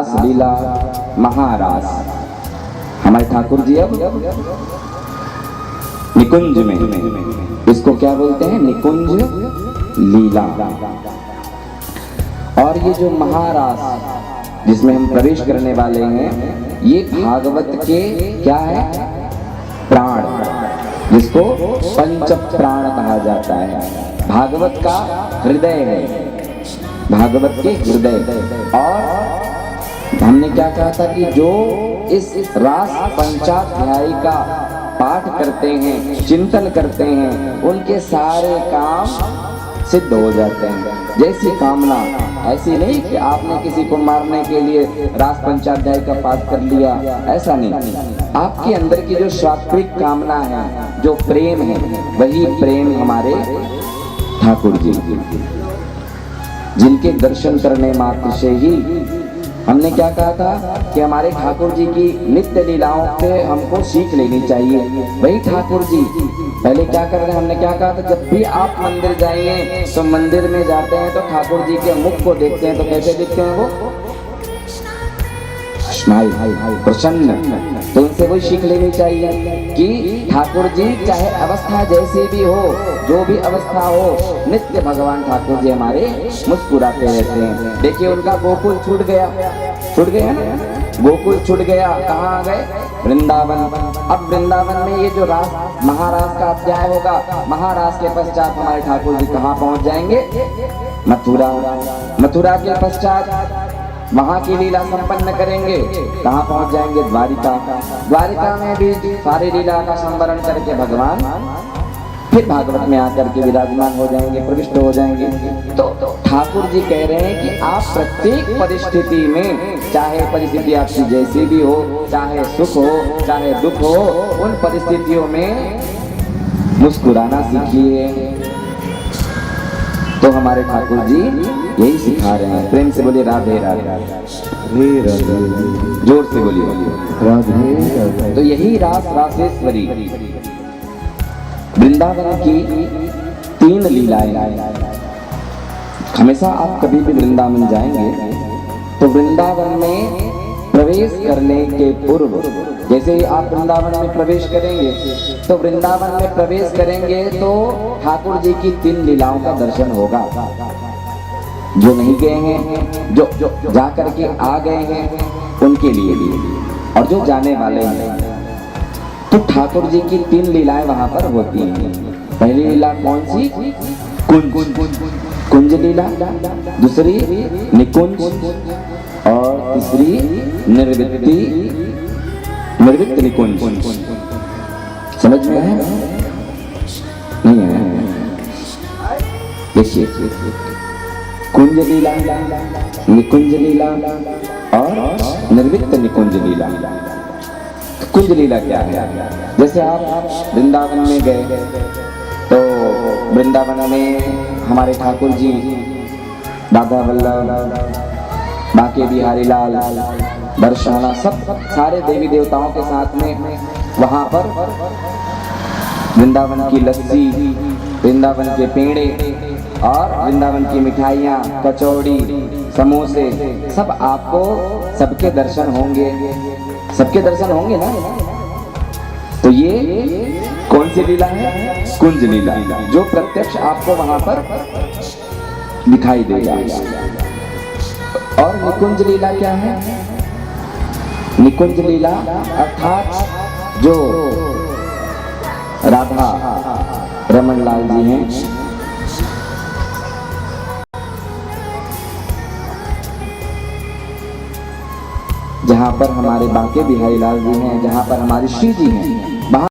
रासलीला महारास। हमारे ठाकुर जी अब निकुंज में, इसको क्या बोलते हैं? निकुंज लीला। और ये जो महारास जिसमें हम प्रवेश करने वाले हैं, ये भागवत के क्या है? प्राण, जिसको पंच प्राण कहा जाता है। भागवत का हृदय है, भागवत के हृदय। और हमने क्या कहा था कि जो इस रास पंचाध्यायी का पाठ करते हैं, चिंतन करते हैं, उनके सारे काम सिद्ध हो जाते हैं। जैसी कामना, ऐसी नहीं कि आपने किसी को मारने के लिए रास पंचाध्याय का पाठ कर लिया, ऐसा नहीं। आपके अंदर की जो सात्विक कामना है, जो प्रेम है, वही प्रेम हमारे ठाकुर जी, जिनके दर्शन करने मात्र से ही, हमने क्या कहा था कि हमारे ठाकुर जी की नित्य लीलाओं से हमको सीख लेनी चाहिए। वही ठाकुर जी पहले क्या कर रहे हैं? हमने क्या कहा था? जब भी आप मंदिर जाइए तो मंदिर में जाते हैं तो ठाकुर जी के मुख को देखते हैं तो कैसे दिखते हैं? वो स्माइल, प्रसन्न। तो उनसे वही सीख लेनी चाहिए कि ठाकुर जी चाहे अवस्था जैसी भी हो, जो भी अवस्था हो, नित्य भगवान ठाकुर जी हमारे मुस्कुराते रहते हैं। देखिए उनका गोकुल छूट गया ना, गोकुल छूट गया, कहाँ आ गए? वृंदावन। अब वृंदावन में ये जो रास महारास का अध्याय होगा, महारास के पश्चात हमारे ठाकुर जी कहाँ पहुँच जाएंगे? मथुरा। मथुरा के पश्चात वहाँ की लीला संपन्न करेंगे, कहाँ पहुँच जाएंगे? द्वारिका। द्वारिका में भी सारी लीला का संवरण करके भगवान फिर भागवत में आकर के विराजमान हो जाएंगे, प्रविष्ट हो जाएंगे। तो ठाकुर जी कह रहे हैं कि आप प्रत्येक परिस्थिति में, चाहे परिस्थिति आपकी जैसी भी हो, चाहे सुख हो चाहे दुख हो, उन परिस्थितियों में मुस्कुराना सीखिए। तो हमारे ठाकुर जी यही सिखा रहे हैं। प्रेम से बोलिए राधे राधे, जोर से बोलिए राधे। तो यही रास रासेश्वरी वृंदावन की 3 लीलाएं। हमेशा आप कभी भी वृंदावन जाएंगे तो वृंदावन में प्रवेश करने के पूर्व, जैसे ही आप वृंदावन में प्रवेश करेंगे तो वृंदावन में प्रवेश करेंगे तो ठाकुर जी की 3 लीलाओं का दर्शन होगा। जो नहीं गए हैं, जो जा करके आ गए हैं, उनके लिए भी, और जो जाने वाले हैं, तो ठाकुर जी की 3 लीलाएं वहां पर होती हैं। पहली लीला कौन सी? कुंज लीला, दूसरी निकुंज, और तीसरी निर्वित्त निकुंज। समझ में है? नहीं है? देखिए, कुंज लीला, निकुंज लीला और निर्वित्त निकुंज लीला। कुंज लीला क्या है? जैसे आप वृंदावन में गए तो वृंदावन में हमारे ठाकुर जी राधा वल्लभ, बाके बिहारी लाल, बरसाना, सब सारे देवी देवताओं के साथ में वहाँ पर वृंदावन की लस्सी, वृंदावन के पेड़े और वृंदावन की मिठाइयाँ, कचौड़ी, समोसे, सब आपको सबके दर्शन होंगे। सबके दर्शन होंगे ना? तो ये कौन सी लीला है? कुंज लीला, जो प्रत्यक्ष आपको वहां पर दिखाई देगा। और निकुंज लीला क्या है? निकुंज लीला अर्थात जो राधा रमन लाल जी हैं, जहाँ पर हमारे बाके बिहारी लाल जी हैं, जहाँ पर हमारे श्री जी हैं,